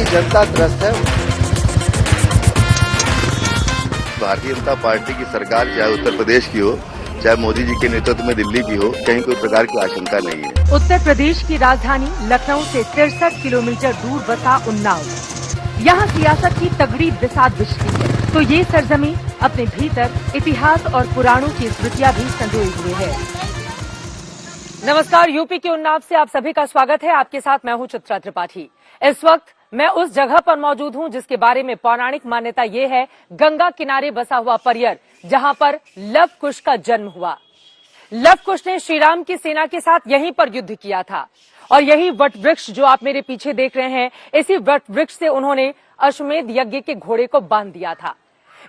जनता त्रस्त है। भारतीय जनता पार्टी की सरकार चाहे उत्तर प्रदेश की हो, चाहे मोदी जी के नेतृत्व में दिल्ली की हो, कहीं कोई प्रकार की आशंका नहीं है। उत्तर प्रदेश की राजधानी लखनऊ से 63 किलोमीटर दूर बसा उन्नाव, यहाँ सियासत की तगड़ी बिसात बिछती है, तो ये सरजमीं अपने भीतर इतिहास और पुराणों की स्मृतियां भी संजोए हुए है। नमस्कार, यूपी के उन्नाव से आप सभी का स्वागत है। आपके साथ मैं हूं चित्रा त्रिपाठी। इस वक्त मैं उस जगह पर मौजूद हूं जिसके बारे में पौराणिक मान्यता ये है, गंगा किनारे बसा हुआ परियर, जहां पर लव कुश का जन्म हुआ। लव कुश ने श्रीराम की सेना के साथ यहीं पर युद्ध किया था और यही वट वृक्ष जो आप मेरे पीछे देख रहे हैं, इसी वट वृक्ष से उन्होंने अश्वमेध यज्ञ के घोड़े को बांध दिया था।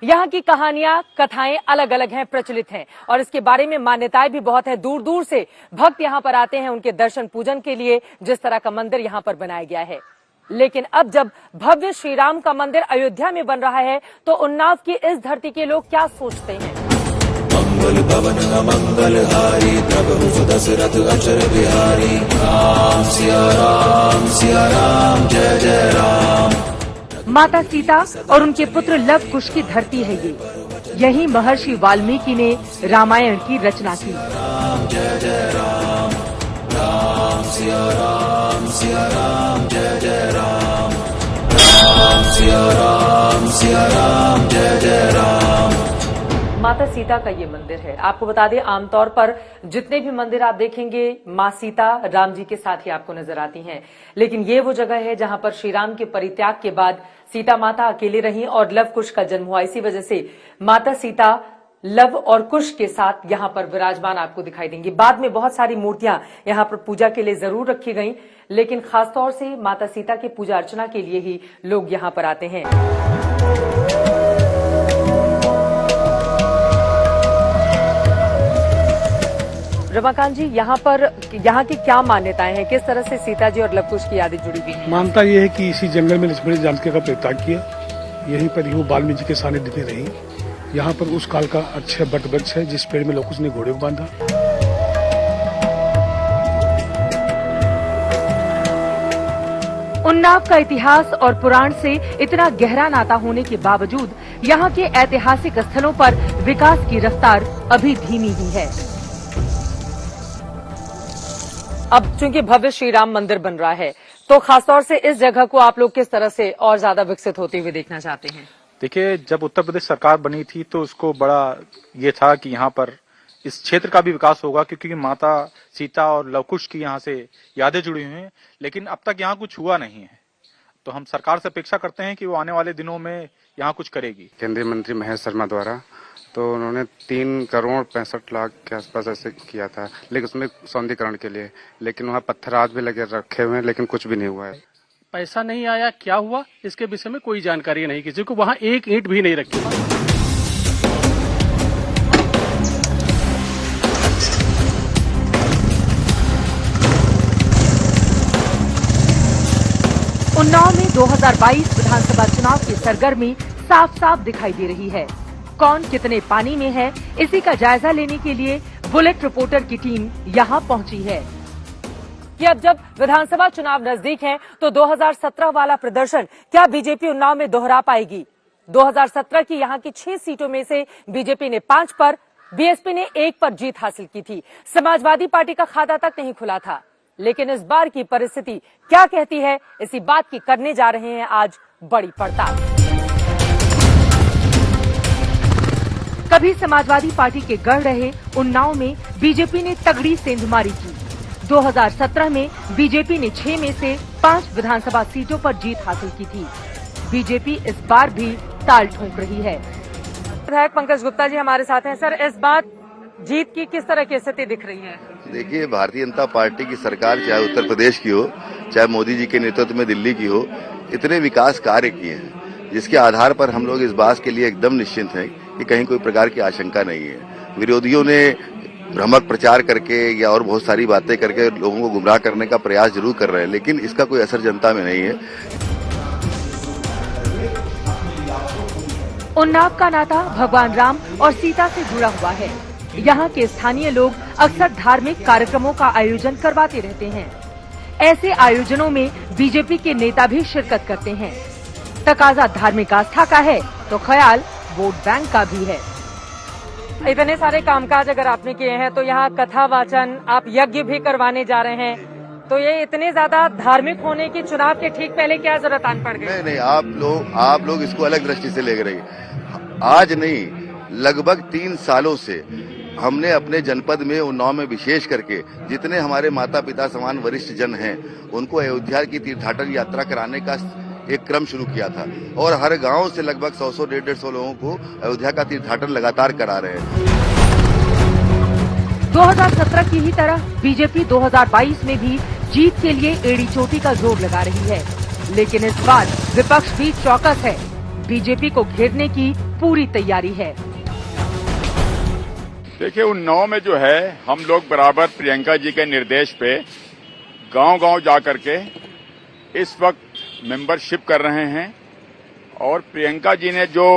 यहाँ की कहानियां, कथाएं अलग अलग हैं, प्रचलित हैं और इसके बारे में मान्यताएं भी बहुत है। दूर दूर से भक्त यहाँ पर आते हैं उनके दर्शन पूजन के लिए, जिस तरह का मंदिर यहाँ पर बनाया गया है। लेकिन अब जब भव्य श्रीराम का मंदिर अयोध्या में बन रहा है, तो उन्नाव की इस धरती के लोग क्या सोचते हैं? मंगल भवन मंगल हारी, प्रभु सुदशरथ अचर बिहारी, राम सिया राम जय जय राम। माता सीता और उनके पुत्र लव कुश की धरती है ये। यही महर्षि वाल्मीकि ने रामायण की रचना की। राम जय जय राम, राम सिया राम जय जय राम, राम सिया राम जय जय राम। माता सीता का ये मंदिर है। आपको बता दें, आमतौर पर जितने भी मंदिर आप देखेंगे, माँ सीता राम जी के साथ ही आपको नजर आती हैं। लेकिन ये वो जगह है जहां पर श्री राम के परित्याग के बाद सीता माता अकेले रहीं और लव कुश का जन्म हुआ। इसी वजह से माता सीता लव और कुश के साथ यहाँ पर विराजमान आपको दिखाई देंगी। बाद में बहुत सारी मूर्तियां यहाँ पर पूजा के लिए जरूर रखी गई, लेकिन खासतौर से माता सीता की पूजा अर्चना के लिए ही लोग यहाँ पर आते हैं। रमाकांत जी, यहाँ की क्या मान्यताएं हैं? किस तरह से सीता जी और लव कुश की यादें जुड़ी हुई हैं? मानता यह है कि इसी जंगल में लक्ष्मण जानकी का परित्याग किया, यहीं पर ही वो वाल्मीकि के सानिध्य में रही। यहाँ पर उस काल का अच्छे बट वृक्ष है जिस पेड़ में लव कुश ने घोड़े को बांधा। उन्नाव का इतिहास और पुराण से इतना गहरा नाता होने के बावजूद यहाँ के ऐतिहासिक स्थलों पर विकास की रफ्तार अभी धीमी ही है। अब चूंकि भव्य श्री राम मंदिर बन रहा है, तो खासतौर से इस जगह को आप लोग किस तरह से और ज्यादा विकसित होते हुए देखना चाहते हैं? देखिए, जब उत्तर प्रदेश सरकार बनी थी तो उसको बड़ा ये था कि यहाँ पर इस क्षेत्र का भी विकास होगा, क्योंकि माता सीता और लव कुश की यहाँ से यादें जुड़ी हुई हैं। लेकिन अब तक यहाँ कुछ हुआ नहीं है, तो हम सरकार से अपेक्षा करते हैं कि वो आने वाले दिनों में यहाँ कुछ करेगी। केंद्रीय मंत्री महेश शर्मा द्वारा तो उन्होंने 3 करोड़ 65 लाख के आसपास ऐसे किया था, लेकिन उसमें सौंदर्यीकरण के लिए। लेकिन वहाँ पत्थर आज भी लगे रखे हुए हैं, लेकिन कुछ भी नहीं हुआ है। पैसा नहीं आया, क्या हुआ इसके विषय में कोई जानकारी नहीं, किसी को वहाँ एक ईंट भी नहीं रखी। उन्नाव में 2022 विधानसभा चुनाव की सरगर्मी साफ साफ दिखाई दे रही है। कौन कितने पानी में है, इसी का जायजा लेने के लिए बुलेट रिपोर्टर की टीम यहाँ पहुंची है। कि अब जब विधानसभा चुनाव नजदीक है, तो 2017 वाला प्रदर्शन क्या बीजेपी उन्नाव में दोहरा पाएगी? 2017 की यहाँ की 6 सीटों में से बीजेपी ने 5 पर, बीएसपी ने 1 पर जीत हासिल की थी। समाजवादी पार्टी का खाता तक नहीं खुला था। लेकिन इस बार की परिस्थिति क्या कहती है, इसी बात की करने जा रहे हैं आज बड़ी पड़ताल। कभी समाजवादी पार्टी के गढ़ रहे उन्नाव में बीजेपी ने तगड़ी सेंधमारी की। 2017 में बीजेपी ने 6 में से 5 विधानसभा सीटों पर जीत हासिल की थी। बीजेपी इस बार भी ताल ठोक रही है। विधायक पंकज गुप्ता जी हमारे साथ हैं। सर, इस बार जीत की किस तरह की स्थिति दिख रही है? देखिए, भारतीय जनता पार्टी की सरकार चाहे उत्तर प्रदेश की हो, चाहे मोदी जी के नेतृत्व में दिल्ली की हो, इतने विकास कार्य किए हैं जिसके आधार पर हम लोग इस बात के लिए एकदम निश्चिंत हैं कि कहीं कोई प्रकार की आशंका नहीं है। विरोधियों ने भ्रामक प्रचार करके या और बहुत सारी बातें करके लोगों को गुमराह करने का प्रयास जरूर कर रहे हैं, लेकिन इसका कोई असर जनता में नहीं है। उन्नाव का नाता भगवान राम और सीता से जुड़ा हुआ है। यहाँ के स्थानीय लोग अक्सर धार्मिक कार्यक्रमों का आयोजन करवाते रहते हैं। ऐसे आयोजनों में बीजेपी के नेता भी शिरकत करते हैं। तकाजा धार्मिक आस्था का है तो ख्याल वोट बैंक का भी है। इतने सारे कामकाज अगर आपने किए हैं तो यहाँ कथा वाचन, आप यज्ञ भी करवाने जा रहे हैं, तो ये इतने ज्यादा धार्मिक होने की चुनाव के ठीक पहले क्या जरूरत आन पड़ गई? नहीं, आप लोग इसको अलग दृष्टि से ले रहे। आज नहीं, लगभग 3 सालों से हमने अपने जनपद में, उन्नाव में विशेष करके जितने हमारे माता पिता समान वरिष्ठ जन हैं, उनको अयोध्या की तीर्थाटन यात्रा कराने का एक क्रम शुरू किया था और हर गांव से लगभग 100 150 लोगों को अयोध्या का तीर्थाटन लगातार करा रहे हैं। 2017 की ही तरह बीजेपी 2022 में भी जीत के लिए एड़ी चोटी का जोर लगा रही है, लेकिन इस बार विपक्ष भी चौकस है। बीजेपी को घेरने की पूरी तैयारी है। देखिए, उन्नाव में जो है हम लोग बराबर प्रियंका जी के निर्देश पे गांव-गांव जा करके इस वक्त मेंबरशिप कर रहे हैं और प्रियंका जी ने जो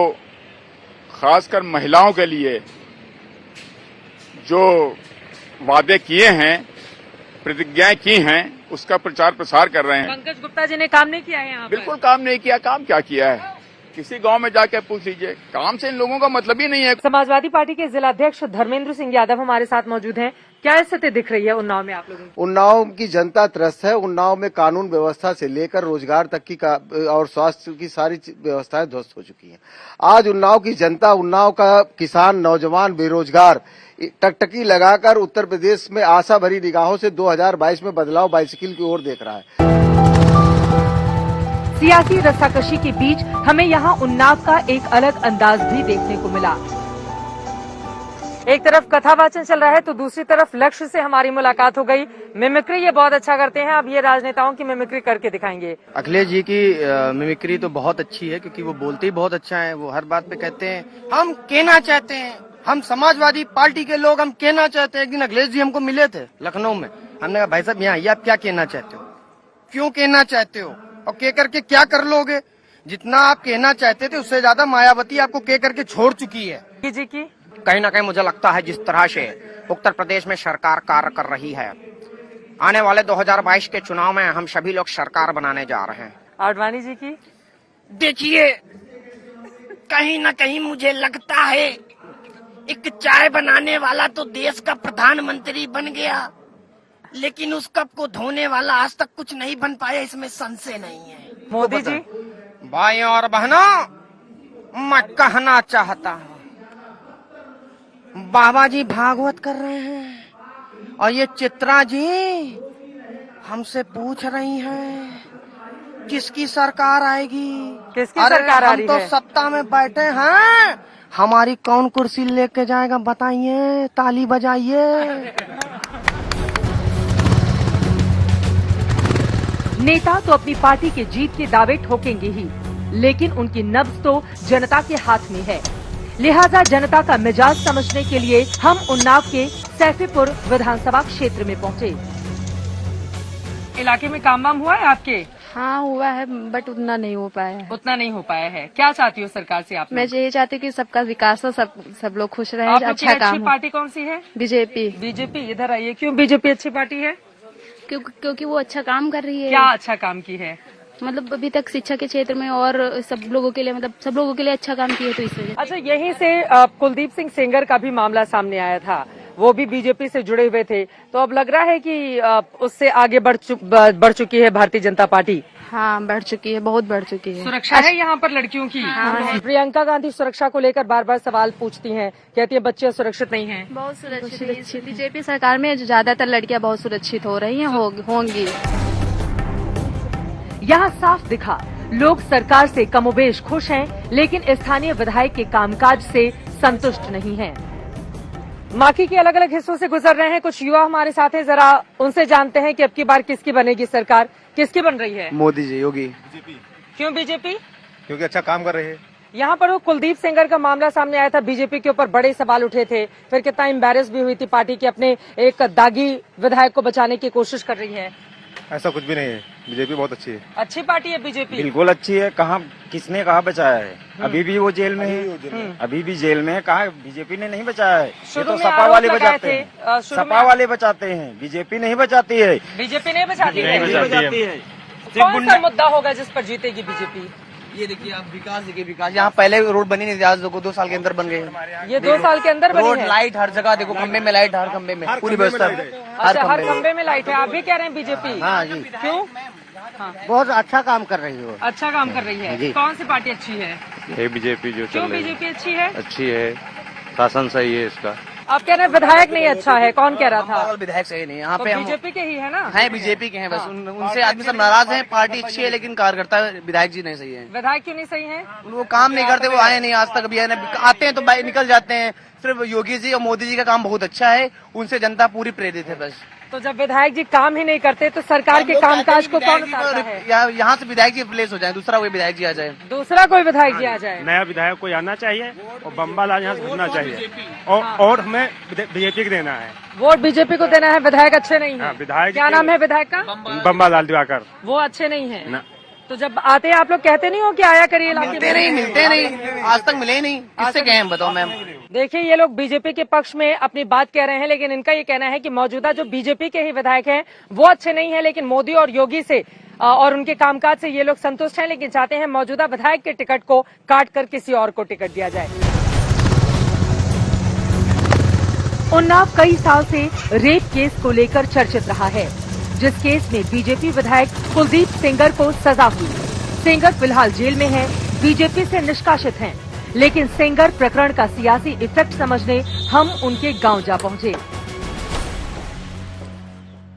खासकर महिलाओं के लिए जो वादे किए हैं, प्रतिज्ञाएं की हैं, उसका प्रचार प्रसार कर रहे हैं। पंकज गुप्ता जी ने काम नहीं किया है यहाँ पर? बिल्कुल काम नहीं किया। काम क्या किया है? किसी गांव में जाके पूछ लीजिए। काम से इन लोगों का मतलब ही नहीं है। समाजवादी पार्टी के जिलाध्यक्ष धर्मेंद्र सिंह यादव हमारे साथ मौजूद हैं। क्या स्थिति दिख रही है उन्नाव में आप लोगों की? उन्नाव की जनता त्रस्त है। उन्नाव में कानून व्यवस्था से लेकर रोजगार तक की और स्वास्थ्य की सारी व्यवस्थाएं ध्वस्त हो चुकी हैं। आज उन्नाव की जनता, उन्नाव का किसान, नौजवान, बेरोजगार टकटकी लगाकर उत्तर प्रदेश में आशा भरी निगाहों से 2022 में बदलाव बाइसिकल की ओर देख रहा है। सियासी रस्साकशी के बीच हमें यहाँ उन्नाव का एक अलग अंदाज भी देखने को मिला। एक तरफ कथावाचन चल रहा है तो दूसरी तरफ लक्ष्य से हमारी मुलाकात हो गई। मिमिक्री ये बहुत अच्छा करते हैं, अब ये राजनेताओं की मिमिक्री करके दिखाएंगे। अखिलेश जी की मिमिक्री तो बहुत अच्छी है, क्योंकि वो बोलते ही बहुत अच्छा है। वो हर बात पे कहते हैं हम कहना चाहते हैं, हम समाजवादी पार्टी के लोग हम कहना चाहते हैं। एक दिन अखिलेश जी हमको मिले थे लखनऊ में। हमने कहा भाई साहब यहाँ आइए, आप क्या कहना चाहते हो, क्यों कहना चाहते हो और कह करके क्या कर लोगे? जितना आप कहना चाहते थे उससे ज्यादा मायावती आपको कह करके छोड़ चुकी है। जी की कहीं ना कहीं मुझे लगता है जिस तरह से उत्तर प्रदेश में सरकार कार्य कर रही है, आने वाले 2022 के चुनाव में हम सभी लोग सरकार बनाने जा रहे हैं। आडवाणी जी की देखिए, कहीं ना कहीं मुझे लगता है एक चाय बनाने वाला तो देश का प्रधानमंत्री बन गया, लेकिन उस कप को धोने वाला आज तक कुछ नहीं बन पाया, इसमें संशय नहीं है। मोदी जी, भाइयों और बहनों, मैं कहना चाहता हूँ, बाबा जी भागवत कर रहे हैं और ये चित्रा जी हमसे पूछ रही हैं किसकी सरकार आएगी। किसकी सरकार आ रही है? हम तो सत्ता में बैठे हैं, हमारी कौन कुर्सी लेके जाएगा बताइए, ताली बजाइए। नेता तो अपनी पार्टी के जीत के दावे ठोकेंगे ही, लेकिन उनकी नब्ज तो जनता के हाथ में है। लिहाजा जनता का मिजाज समझने के लिए हम उन्नाव के सैफीपुर विधानसभा क्षेत्र में पहुंचे। इलाके में काम वाम हुआ है आपके? हाँ हुआ है, बट उतना नहीं हो पाया है। उतना नहीं हो पाया है। क्या चाहती हो सरकार से आप? मैं ये चाहती हूँ कि सबका विकास हो, सब लोग खुश रहे, अच्छा काम हो। पार्टी कौन सी है? बीजेपी। बीजेपी। इधर आइए। क्यों बीजेपी अच्छी पार्टी है? क्योंकि वो अच्छा काम कर रही है। क्या अच्छा काम की है? मतलब अभी तक शिक्षा के क्षेत्र में और सब लोगों के लिए, मतलब सब लोगों के लिए अच्छा काम किया, तो इसलिए। अच्छा, यहीं से कुलदीप सिंह सेंगर का भी मामला सामने आया था, वो भी बीजेपी से जुड़े हुए थे, तो अब लग रहा है कि उससे आगे बढ़ चुकी है भारतीय जनता पार्टी। हाँ बढ़ चुकी है, बहुत बढ़ चुकी है। सुरक्षा है यहाँ पर लड़कियों की? हाँ। प्रियंका गांधी सुरक्षा को लेकर बार बार सवाल पूछती हैं, कहती है बच्चे सुरक्षित नहीं हैं। बहुत सुरक्षित। बीजेपी सरकार में ज्यादातर लड़कियां बहुत सुरक्षित हो रही हैं, होंगी। यहाँ साफ दिखा, लोग सरकार से कमोबेश खुश हैं, लेकिन स्थानीय विधायक के कामकाज से संतुष्ट नहीं हैं। माकी के अलग अलग हिस्सों से गुजर रहे हैं कुछ युवा हमारे साथ हैं, जरा उनसे जानते हैं कि अब की बार किसकी बनेगी सरकार, किसकी बन रही है? मोदी जी, योगी। क्यों बीजेपी? क्योंकि अच्छा काम कर रहे हैं। यहाँ पर वो कुलदीप सेंगर का मामला सामने आया था, बीजेपी के ऊपर बड़े सवाल उठे थे, फिर कितना एम्बैरेस भी हुई थी पार्टी के अपने एक दागी विधायक को बचाने की कोशिश कर रही है। ऐसा कुछ भी नहीं है, बीजेपी बहुत अच्छी है। अच्छी पार्टी है बीजेपी? बिल्कुल अच्छी है। कहाँ, किसने कहा बचाया है? अभी भी वो जेल में है, अभी भी जेल में है। कहा बीजेपी ने नहीं बचाया है, ये तो सपा वाले बचाते हैं, सपा वाले बचाते हैं, बीजेपी नहीं बचाती है। बीजेपी नहीं बचाती है? कौन सा मुद्दा होगा जिस पर जीतेगी बीजेपी? ये देखिए आप विकास देखिए विकास, यहाँ पहले रोड बनी नहीं थी, आज देखो 2 साल के अंदर बन गए। ये 2 साल के अंदर बनी रोड, है? लाइट हर जगह देखो, खंबे में लाइट, हर खंबे में पूरी व्यवस्था। अच्छा, हर खंबे में लाइट है। आप भी कह रहे हैं बीजेपी? हाँ जी। क्यों? बहुत अच्छा काम कर रही है। अच्छा काम कर रही है। कौन सी पार्टी अच्छी है? ये बीजेपी जो क्यों बीजेपी अच्छी है? अच्छी है, शासन सही है इसका। आप कह रहे हैं विधायक नहीं अच्छा है, कौन कह रहा था? विधायक सही नहीं, यहाँ तो पे हम बीजेपी के ही है ना? है, बीजेपी के हैं बस। उनसे आदमी सब नाराज हैं। पार्टी अच्छी है लेकिन कार्यकर्ता विधायक जी नहीं सही है। विधायक क्यों नहीं सही है? वो काम नहीं करते, वो आए नहीं आज तक। अभी आते हैं तो निकल जाते हैं। सिर्फ योगी जी और मोदी जी का काम बहुत अच्छा है, उनसे जनता पूरी प्रेरित है बस। तो जब विधायक जी काम ही नहीं करते तो सरकार के कामकाज को कौन उतारता है? यहाँ से विधायक जी रिप्लेस हो जाए, दूसरा कोई विधायक जी आ जाए। दूसरा कोई विधायक जी आ जाए। नया विधायक कोई आना चाहिए और बम्बा लाल यहाँ से घूमना चाहिए और हमें बीजेपी को देना है। वोट बीजेपी को देना है। विधायक अच्छे नहीं है। विधायक क्या नाम है विधायक का? बम्बा लाल दिवाकर। वो अच्छे नहीं है। तो जब आते हैं आप लोग कहते नहीं हो कि आया करिए इलाके में? मिलते नहीं, आज तक मिले ही नहीं। किससे कहे हम, बताओ मैम? देखिए, ये लोग बीजेपी के पक्ष में अपनी बात कह रहे हैं, लेकिन इनका ये कहना है कि मौजूदा जो बीजेपी के ही विधायक हैं वो अच्छे नहीं है, लेकिन मोदी और योगी से और उनके कामकाज से ये लोग संतुष्ट हैं, लेकिन चाहते हैं मौजूदा विधायक के टिकट को काट कर किसी और को टिकट दिया जाए। उन्नाव कई साल से रेप केस को लेकर चर्चित रहा है, जिस केस में बीजेपी विधायक कुलदीप सेंगर को सजा हुई। सेंगर फिलहाल जेल में है, बीजेपी से निष्कासित हैं, लेकिन सेंगर प्रकरण का सियासी इफेक्ट समझने हम उनके गांव जा पहुंचे।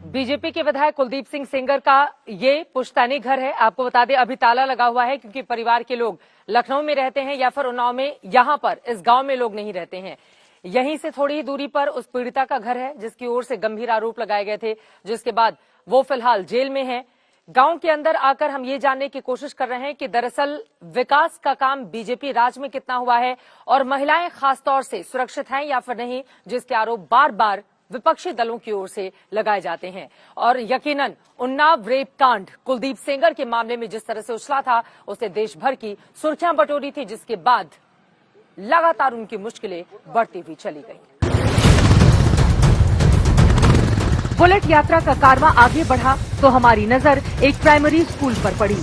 बीजेपी के विधायक कुलदीप सिंह सेंगर का ये पुश्तैनी घर है। आपको बता दें, अभी ताला लगा हुआ है क्योंकि परिवार के लोग लखनऊ में रहते हैं या फिर उन्नाव में। यहाँ पर इस गांव में लोग नहीं रहते हैं। यहीं से थोड़ी ही दूरी पर उस पीड़िता का घर है जिसकी ओर से गंभीर आरोप लगाए गए थे, जिसके बाद वो फिलहाल जेल में है। गांव के अंदर आकर हम ये जानने की कोशिश कर रहे हैं कि दरअसल विकास का काम बीजेपी राज में कितना हुआ है और महिलाएं खासतौर से सुरक्षित हैं या फिर नहीं, जिसके आरोप बार बार विपक्षी दलों की ओर से लगाए जाते हैं। और यकीनन उन्नाव रेप कांड कुलदीप सेंगर के मामले में जिस तरह से उछला था, उससे देश भर की सुर्खियां बटोरी थी, जिसके बाद लगातार उनकी मुश्किलें बढ़ती हुई चली गई। बुलेट यात्रा का कारवां आगे बढ़ा तो हमारी नजर एक प्राइमरी स्कूल पर पड़ी।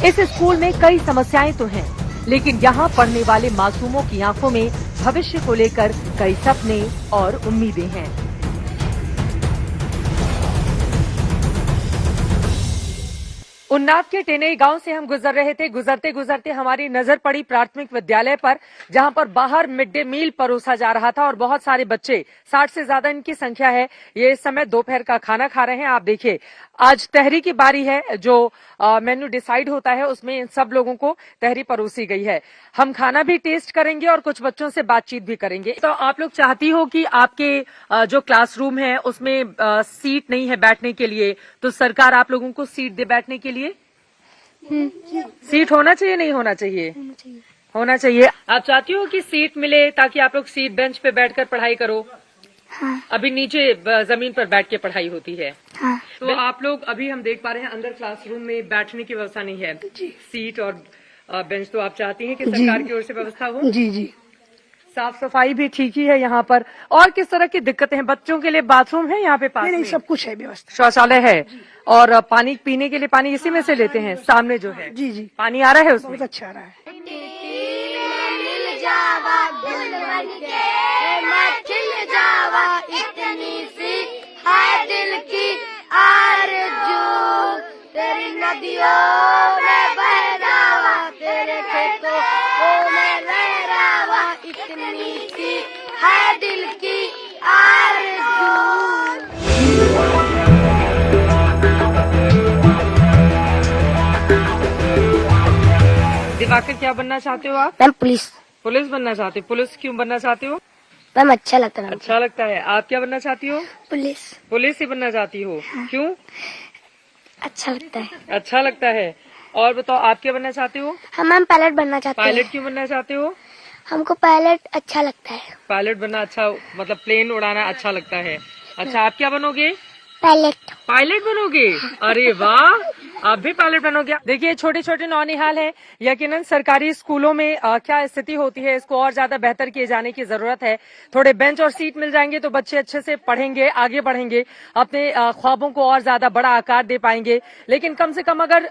इस स्कूल में कई समस्याएं तो हैं, लेकिन यहाँ पढ़ने वाले मासूमों की आंखों में भविष्य को लेकर कई सपने और उम्मीदें हैं। उन्नाव के टेनई गांव से हम गुजर रहे थे। गुजरते गुजरते हमारी नजर पड़ी प्राथमिक विद्यालय पर, जहां पर बाहर मिड डे मील परोसा जा रहा था और बहुत सारे बच्चे, 60 से ज्यादा इनकी संख्या है, ये इस समय दोपहर का खाना खा रहे हैं। आप देखिए, आज तहरी की बारी है। जो मेन्यू डिसाइड होता है उसमें इन सब लोगों को तहरी परोसी गई है। हम खाना भी टेस्ट करेंगे और कुछ बच्चों से बातचीत भी करेंगे। तो आप लोग चाहती हो कि आपके जो क्लासरूम है उसमें सीट नहीं है बैठने के लिए, तो सरकार आप लोगों को सीट दे बैठने के लिए? सीट होना चाहिए, नहीं होना चाहिए? होना चाहिए। आप चाहती हो कि सीट मिले ताकि आप लोग सीट बेंच पे बैठकर पढ़ाई करो? हाँ। अभी नीचे जमीन पर बैठ के पढ़ाई होती है। हाँ। तो आप लोग, अभी हम देख पा रहे हैं अंदर क्लासरूम में बैठने की व्यवस्था नहीं है, सीट और बेंच। तो आप चाहती हैं कि सरकार की ओर से व्यवस्था हो? जी जी। साफ सफाई भी ठीक ही है यहाँ पर। और किस तरह की दिक्कतें हैं? बच्चों के लिए बाथरूम है यहाँ पे पास में? सब कुछ है व्यवस्था। शौचालय है और पानी पीने के लिए पानी इसी में से लेते हैं सामने जो है? जी जी। पानी आ रहा है उसमें? बहुत अच्छा आ रहा है। इतनी सी है दिल की आरज़ू, तेरी नदियों में बहरावा, तेरे खेतों में लहरावा, इतनी सी है दिल की आरज़ू। दिवाकर, क्या बनना चाहते हो आप? Ma'am police. पुलिस बनना चाहते हो? पुलिस क्यों बनना चाहते हो? मैम अच्छा लगता है। अच्छा लगता है। आप क्या बनना चाहती हो? पुलिस। पुलिस ही बनना चाहती हो? क्यों? अच्छा लगता है। अच्छा लगता है। और बताओ, आप क्या बनना चाहते हो? हम मैम पायलट बनना चाहते हैं। पायलट क्यों बनना चाहते हो? हमको पायलट अच्छा लगता है। पायलट बनना अच्छा, मतलब प्लेन उड़ाना अच्छा लगता है। अच्छा, आप क्या बनोगे? पायलट। पायलट बनोगे? अरे वाह, आप भी पायलट हो गया। देखिए छोटे छोटे नौनिहाल हैं, यकीनन सरकारी स्कूलों में क्या स्थिति होती है इसको और ज्यादा बेहतर किए जाने की जरूरत है। थोड़े बेंच और सीट मिल जाएंगे तो बच्चे अच्छे से पढ़ेंगे, आगे बढ़ेंगे, अपने ख्वाबों को और ज्यादा बड़ा आकार दे पाएंगे। लेकिन कम से कम अगर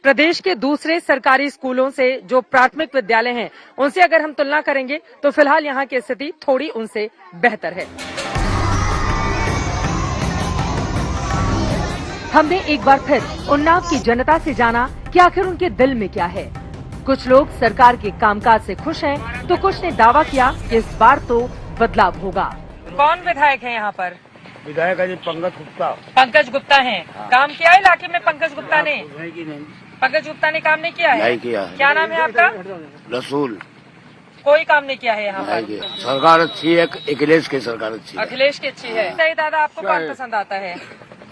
प्रदेश के दूसरे सरकारी स्कूलों से जो प्राथमिक विद्यालय हैं उनसे अगर हम तुलना करेंगे तो फिलहाल यहाँ की स्थिति थोड़ी उनसे बेहतर है। हमने एक बार फिर उन्नाव की जनता से जाना कि आखिर उनके दिल में क्या है। कुछ लोग सरकार के कामकाज से खुश हैं, तो कुछ ने दावा किया कि इस बार तो बदलाव होगा। कौन विधायक है यहाँ पर? विधायक है पंकज गुप्ता। पंकज गुप्ता हैं। काम किया है इलाके में पंकज गुप्ता ने? पंकज गुप्ता ने काम नहीं किया है? नहीं किया है। क्या नाम है आपका? रसूल। कोई काम नहीं किया है यहाँ पर? सरकार अच्छी है, अखिलेश की सरकार अच्छी है। अखिलेश की अच्छी है। सही दादा, आपको कौन पसंद आता है?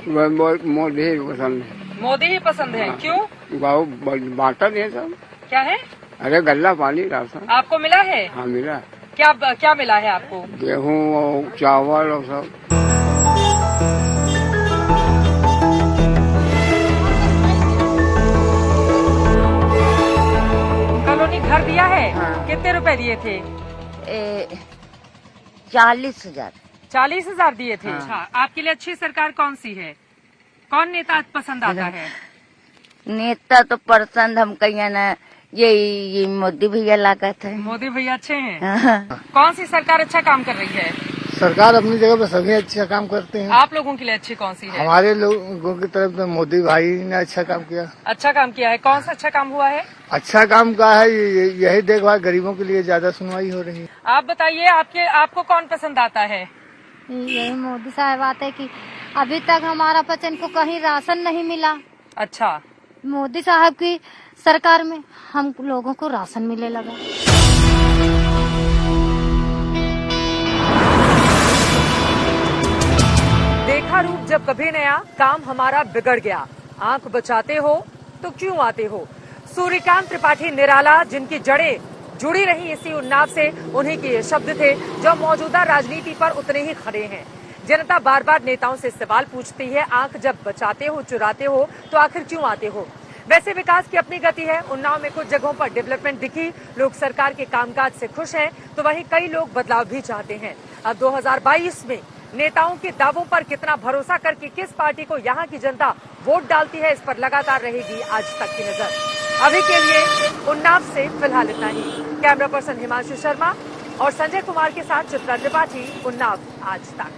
मोदी ही पसंद है। मोदी ही पसंद है। क्यों? बांटा नहीं सब। क्या है? अरे गल्ला पानी राशन आपको मिला है? हाँ मिला। क्या मिला है आपको? गेहूँ और चावल और सब। कॉलोनी घर दिया है? हाँ। कितने रुपए दिए थे? 40,000। 40,000 दिए थे। हाँ। आपके लिए अच्छी सरकार कौन सी है? कौन नेता पसंद आता है? नेता तो पसंद हम कहिए ना, ये मोदी भैया लागत है। मोदी भैया अच्छे हैं। कौन सी सरकार अच्छा काम कर रही है? सरकार अपनी जगह पर सभी अच्छा काम करते हैं। आप लोगों के लिए अच्छी कौन सी है? हमारे लोगों की तरफ तो मोदी भाई ने अच्छा काम किया। अच्छा काम किया है। कौन सा अच्छा काम हुआ है? अच्छा काम का है यही देखभाल, गरीबों के लिए ज्यादा सुनवाई हो रही है। आप बताइए, आपको कौन पसंद आता है? यही मोदी साहब आते कि अभी तक हमारा बच्चन को कहीं राशन नहीं मिला। अच्छा, मोदी साहब की सरकार में हम लोगों को राशन मिले लगा। देखा रूप जब कभी नया, काम हमारा बिगड़ गया। आंख बचाते हो तो क्यों आते हो? सूर्यकांत त्रिपाठी निराला, जिनकी जड़ें जुड़ी रही इसी उन्नाव से, उन्हीं के ये शब्द थे जो मौजूदा राजनीति पर उतने ही खड़े हैं। जनता बार बार नेताओं से सवाल पूछती है, आंख जब बचाते हो, चुराते हो, तो आखिर क्यों आते हो? वैसे विकास की अपनी गति है। उन्नाव में कुछ जगहों पर डेवलपमेंट दिखी, लोग सरकार के कामकाज से खुश हैं, तो वहीं कई लोग बदलाव भी चाहते हैं। अब 2022 में नेताओं के दावों पर कितना भरोसा करके किस पार्टी को यहाँ की जनता वोट डालती है, इस पर लगातार रहेगी आज तक की नजर। अभी के लिए उन्नाव से फिलहाल इतना ही। कैमरा पर्सन हिमांशु शर्मा और संजय कुमार के साथ चित्रा त्रिपाठी, उन्नाव आज तक।